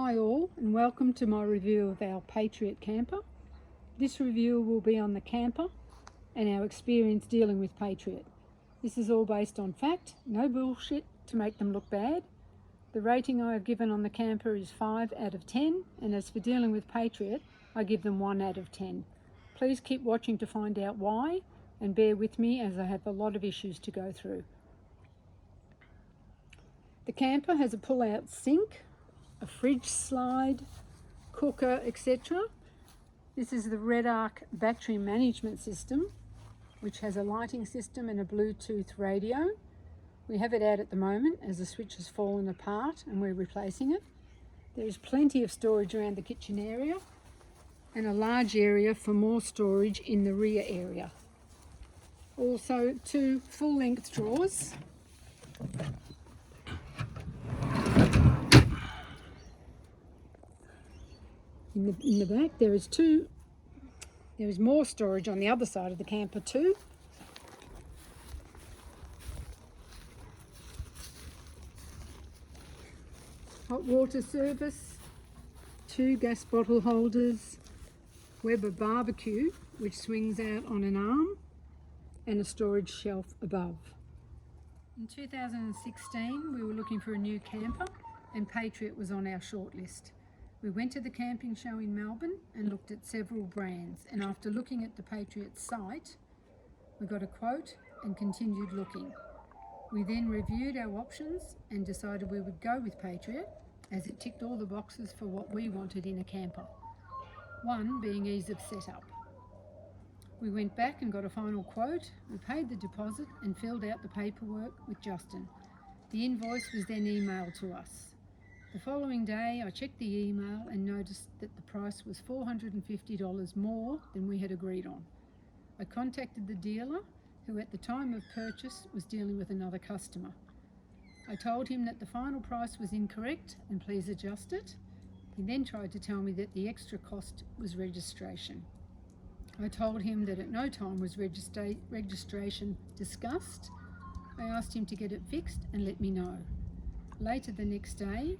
Hi all, and welcome to my review of our Patriot camper. This review will be on the camper and our experience dealing with Patriot. This is all based on fact, no bullshit to make them look bad. The rating I have given on the camper is 5 out of 10, and as for dealing with Patriot, I give them 1 out of 10. Please keep watching to find out why, and bear with me as I have a lot of issues to go through. The camper has a pull-out sink, a fridge slide, cooker, etc. This is the Red Arc battery management system, which has a lighting system and a Bluetooth radio. We have it out at the moment as the switch has fallen apart and we're replacing it. There is plenty of storage around the kitchen area and a large area for more storage in the rear area. Also 2 full-length drawers. In the back there is more storage on the other side of the camper too. Hot water service, 2 gas bottle holders, Weber barbecue which swings out on an arm, and a storage shelf above. In 2016 we were looking for a new camper and Patriot was on our shortlist. We went to the camping show in Melbourne and looked at several brands, and after looking at the Patriot site, we got a quote and continued looking. We then reviewed our options and decided we would go with Patriot as it ticked all the boxes for what we wanted in a camper. One being ease of setup. We went back and got a final quote, we paid the deposit and filled out the paperwork with Justin. The invoice was then emailed to us. The following day I checked the email and noticed that the price was $450 more than we had agreed on. I contacted the dealer, who at the time of purchase was dealing with another customer. I told him that the final price was incorrect and please adjust it. He then tried to tell me that the extra cost was registration. I told him that at no time was registration discussed. I asked him to get it fixed and let me know. Later the next day,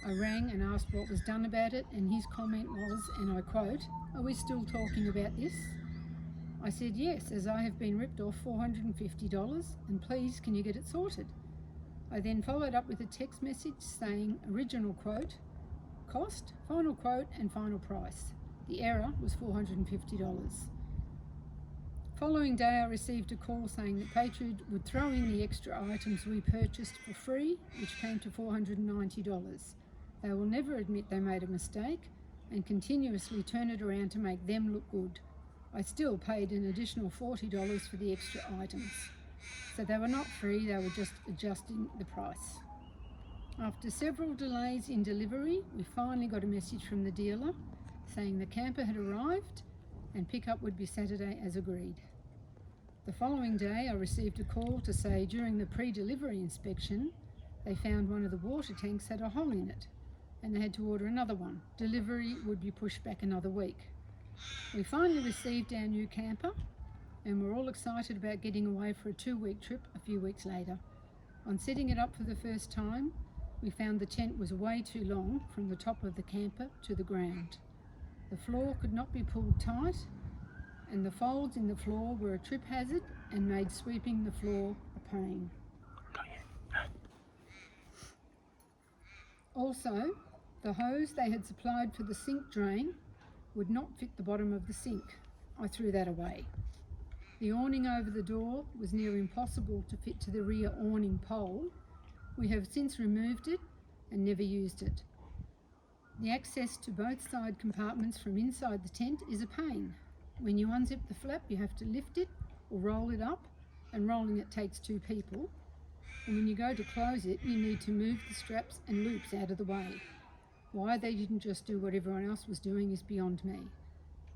I rang and asked what was done about it, and his comment was, and I quote, "Are we still talking about this?" I said yes, as I have been ripped off $450 and please can you get it sorted. I then followed up with a text message saying original quote, cost, final quote and final price. The error was $450. Following day I received a call saying that Patriot would throw in the extra items we purchased for free, which came to $490. They will never admit they made a mistake and continuously turn it around to make them look good. I still paid an additional $40 for the extra items. So they were not free, they were just adjusting the price. After several delays in delivery, we finally got a message from the dealer saying the camper had arrived and pickup would be Saturday as agreed. The following day I received a call to say during the pre-delivery inspection they found one of the water tanks had a hole in it and they had to order another one. Delivery would be pushed back another week. We finally received our new camper and we're all excited about getting away for a 2-week trip a few weeks later. On setting it up for the first time, we found the tent was way too long from the top of the camper to the ground. The floor could not be pulled tight and the folds in the floor were a trip hazard and made sweeping the floor a pain. Also, the hose they had supplied for the sink drain would not fit the bottom of the sink. I threw that away. The awning over the door was near impossible to fit to the rear awning pole. We have since removed it and never used it. The access to both side compartments from inside the tent is a pain. When you unzip the flap you have to lift it or roll it up, and rolling it takes 2 people. And when you go to close it you need to move the straps and loops out of the way. Why they didn't just do what everyone else was doing is beyond me.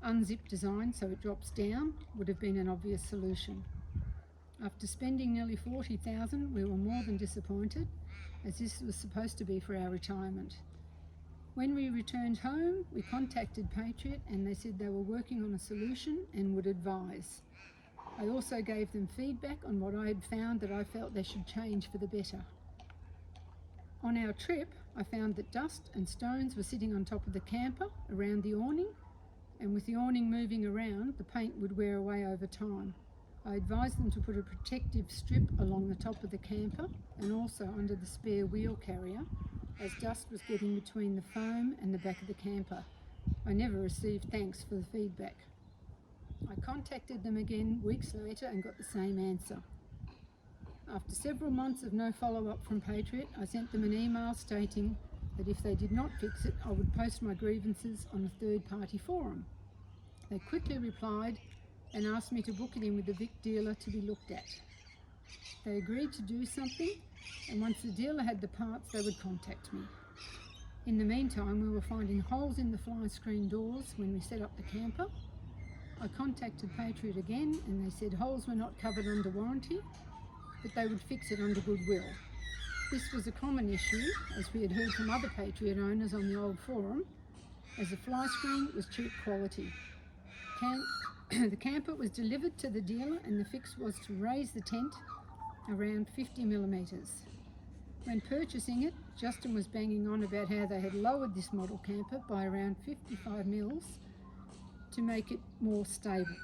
Unzip design so it drops down would have been an obvious solution. After spending nearly $40,000 we were more than disappointed, as this was supposed to be for our retirement. When we returned home we contacted Patriot and they said they were working on a solution and would advise. I also gave them feedback on what I had found that I felt they should change for the better. On our trip I found that dust and stones were sitting on top of the camper around the awning, and with the awning moving around, the paint would wear away over time. I advised them to put a protective strip along the top of the camper and also under the spare wheel carrier, as dust was getting between the foam and the back of the camper. I never received thanks for the feedback. I contacted them again weeks later and got the same answer. After several months of no follow-up from Patriot, I sent them an email stating that if they did not fix it, I would post my grievances on a third-party forum. They quickly replied and asked me to book it in with the Vic dealer to be looked at. They agreed to do something, and once the dealer had the parts, they would contact me. In the meantime, we were finding holes in the fly screen doors when we set up the camper. I contacted Patriot again, and they said holes were not covered under warranty, but they would fix it under goodwill. This was a common issue, as we had heard from other Patriot owners on the old forum, as the fly screen was cheap quality. The camper was delivered to the dealer, and the fix was to raise the tent around 50 millimetres. When purchasing it, Justin was banging on about how they had lowered this model camper by around 55 mils to make it more stable.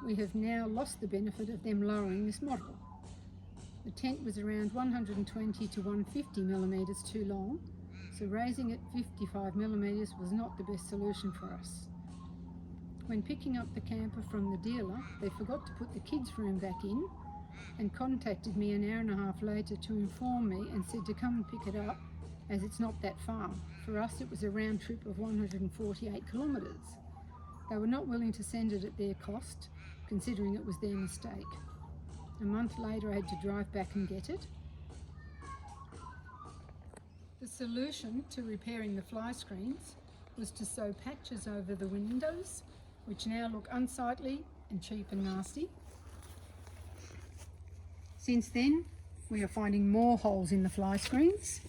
We have now lost the benefit of them lowering this model. The tent was around 120 to 150 millimetres too long, so raising it 55 millimetres was not the best solution for us. When picking up the camper from the dealer, they forgot to put the kids' room back in and contacted me an hour and a half later to inform me and said to come and pick it up, as it's not that far. For us, it was a round trip of 148 kilometres. They were not willing to send it at their cost, considering it was their mistake. A month later, I had to drive back and get it. The solution to repairing the fly screens was to sew patches over the windows, which now look unsightly and cheap and nasty. Since then, we are finding more holes in the fly screens.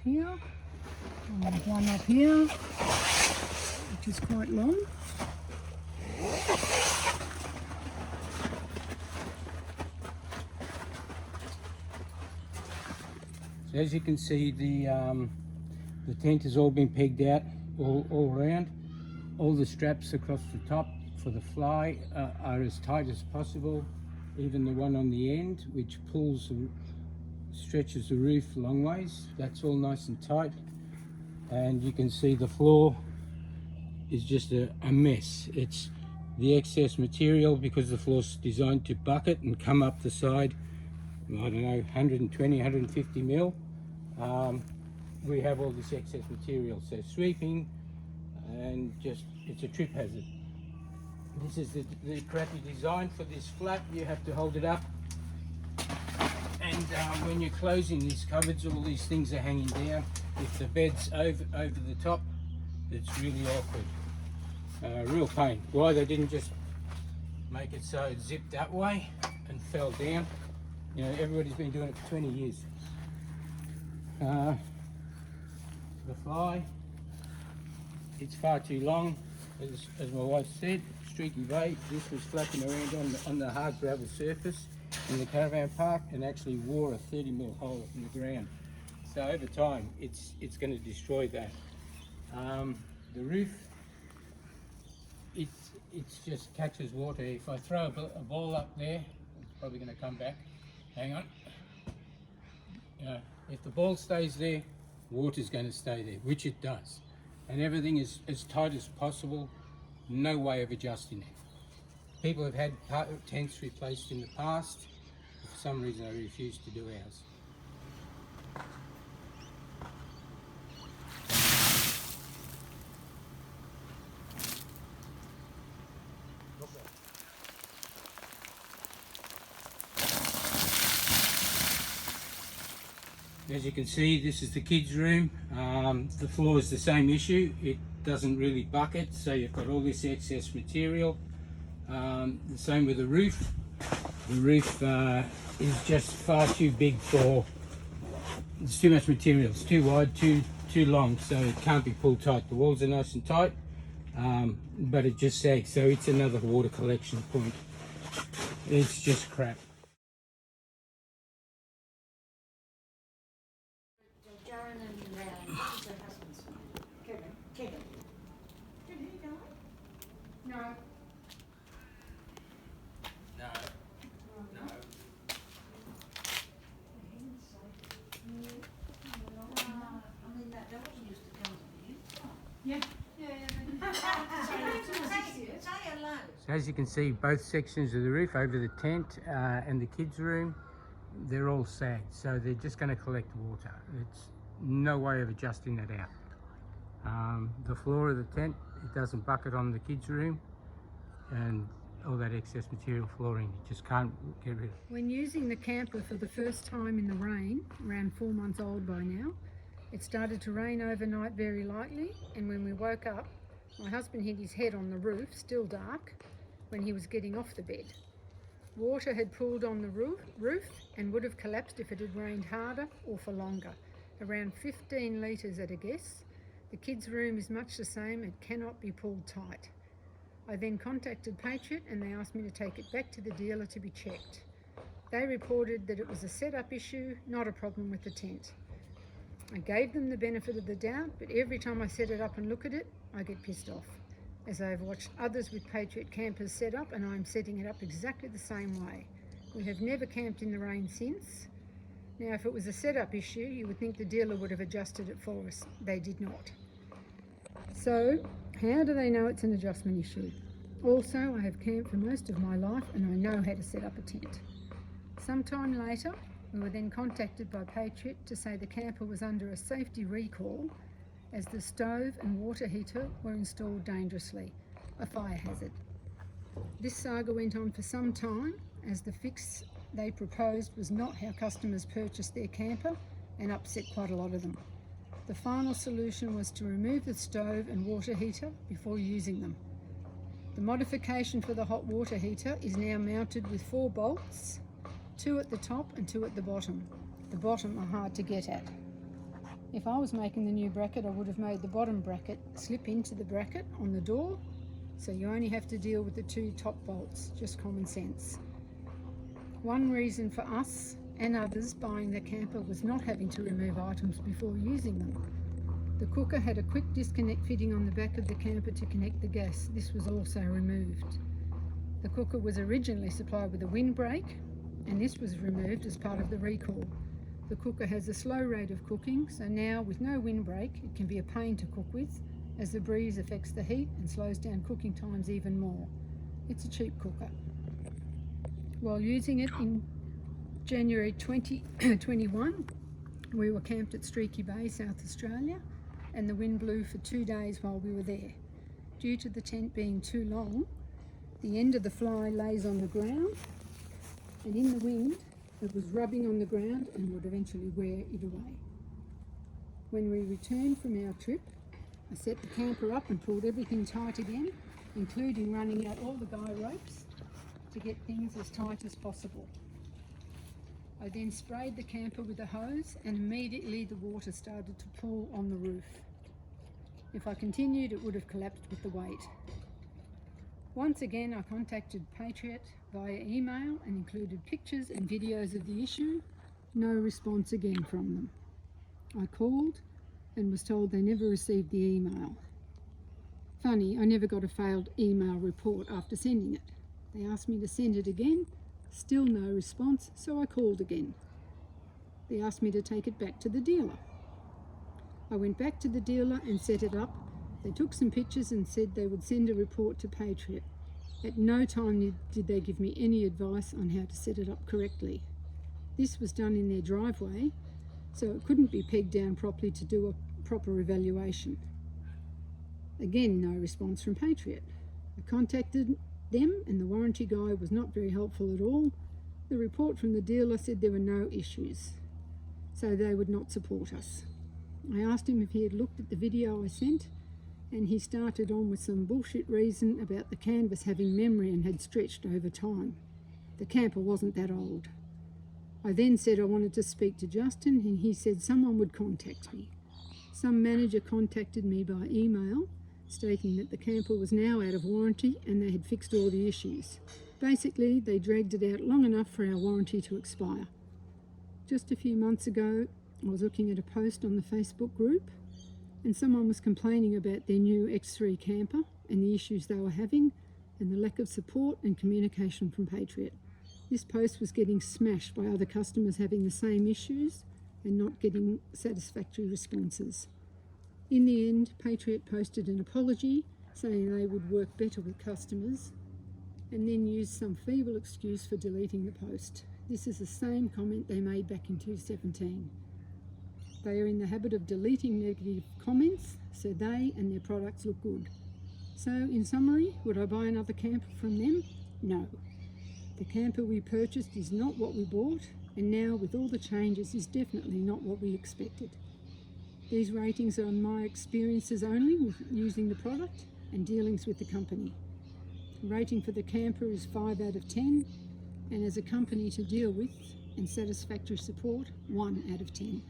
Here, and there's one up here, which is quite long. So as you can see, the tent has all been pegged out all around. All the straps across the top for the fly are as tight as possible. Even the one on the end, which stretches the roof long ways, that's all nice and tight. And you can see the floor is just a mess. It's the excess material, because the floor's designed to bucket and come up the side, I don't know, 120, 150 mil. We have all this excess material, so sweeping and just, it's a trip hazard. This is the crappy design for this flap. You have to hold it up, and when you're closing these cupboards, all these things are hanging down. If the bed's over the top, it's really awkward. Real pain. Why they didn't just make it so it zipped that way and fell down. You know, everybody's been doing it for 20 years. The fly, it's far too long, as my wife said. Streaky bait. This was flapping around on the hard gravel surface in the caravan park and actually wore a 30 mil hole in the ground. So over time, it's going to destroy that. The roof, it's just catches water. If I throw a ball up there, it's probably going to come back. Hang on. If the ball stays there, water's going to stay there, which it does. And everything is as tight as possible, no way of adjusting it. People have had tents replaced in the past. For some reason, I refuse to do ours. As you can see, this is the kids' room. The floor is the same issue. It doesn't really bucket, so you've got all this excess material. The same with the roof. The roof is just far too big for, there's too much material. It's too wide, too long, so it can't be pulled tight. The walls are nice and tight, but it just sags, so it's another water collection point. It's just crap. Darren and this is her husband's name. Kevin. Did he die? No. No. No. I mean, that dog used to come to you. Yeah. Say hello. So as you can see, both sections of the roof, over the tent and the kids' room, they're all sagged, so they're just going to collect water. It's no way of adjusting that out. The floor of the tent, it doesn't bucket on the kids' room, and all that excess material flooring, you just can't get rid of. When using the camper for the first time in the rain, around 4 months old by now, it started to rain overnight very lightly, and when we woke up, my husband hit his head on the roof, still dark, when he was getting off the bed. Water had pooled on the roof and would have collapsed if it had rained harder or for longer. Around 15 litres at a guess. The kids' room is much the same, it cannot be pulled tight. I then contacted Patriot and they asked me to take it back to the dealer to be checked. They reported that it was a setup issue, not a problem with the tent. I gave them the benefit of the doubt, but every time I set it up and look at it, I get pissed off, as I have watched others with Patriot campers set up and I am setting it up exactly the same way. We have never camped in the rain since. Now, if it was a setup issue, you would think the dealer would have adjusted it for us. They did not. So, how do they know it's an adjustment issue? Also, I have camped for most of my life and I know how to set up a tent. Sometime later, we were then contacted by Patriot to say the camper was under a safety recall as the stove and water heater were installed dangerously, a fire hazard. This saga went on for some time as the fix they proposed was not how customers purchased their camper and upset quite a lot of them. The final solution was to remove the stove and water heater before using them. The modification for the hot water heater is now mounted with 4 bolts, 2 at the top and 2 at the bottom. The bottom are hard to get at. If I was making the new bracket, I would have made the bottom bracket slip into the bracket on the door, so you only have to deal with the 2 top bolts, just common sense. One reason for us and others buying the camper was not having to remove items before using them. The cooker had a quick disconnect fitting on the back of the camper to connect the gas. This was also removed. The cooker was originally supplied with a windbreak, and this was removed as part of the recall. The cooker has a slow rate of cooking, so now with no windbreak it can be a pain to cook with, as the breeze affects the heat and slows down cooking times even more. It's a cheap cooker. While using it in January 2021, we were camped at Streaky Bay, South Australia, and the wind blew for 2 days while we were there. Due to the tent being too long, the end of the fly lays on the ground, and in the wind it was rubbing on the ground and would eventually wear it away. When we returned from our trip, I set the camper up and pulled everything tight again, including running out all the guy ropes to get things as tight as possible. I then sprayed the camper with a hose and immediately the water started to pool on the roof. If I continued, it would have collapsed with the weight. Once again, I contacted Patriot via email and included pictures and videos of the issue. No response again from them. I called and was told they never received the email. Funny, I never got a failed email report after sending it. They asked me to send it again, still no response, so I called again. They asked me to take it back to the dealer. I went back to the dealer and set it up. They took some pictures and said they would send a report to Patriot. At no time did they give me any advice on how to set it up correctly. This was done in their driveway, so it couldn't be pegged down properly to do a proper evaluation. Again, no response from Patriot. I contacted them and the warranty guy was not very helpful at all. The report from the dealer said there were no issues, so they would not support us. I asked him if he had looked at the video I sent, and he started on with some bullshit reason about the canvas having memory and had stretched over time. The camper wasn't that old. I then said I wanted to speak to Justin, and he said someone would contact me. Some manager contacted me by email, stating that the camper was now out of warranty and they had fixed all the issues. Basically, they dragged it out long enough for our warranty to expire. Just a few months ago, I was looking at a post on the Facebook group, and someone was complaining about their new X3 camper and the issues they were having and the lack of support and communication from Patriot. This post was getting smashed by other customers having the same issues and not getting satisfactory responses. In the end, Patriot posted an apology saying they would work better with customers, and then used some feeble excuse for deleting the post. This is the same comment they made back in 2017. They are in the habit of deleting negative comments so they and their products look good. So in summary, would I buy another camper from them? No. The camper we purchased is not what we bought, and now with all the changes is definitely not what we expected. These ratings are on my experiences only with using the product and dealings with the company. The rating for the camper is 5 out of 10, and as a company to deal with and satisfactory support, 1 out of 10.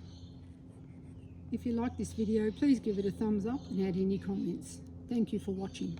If you like this video, please give it a thumbs up and add any comments. Thank you for watching.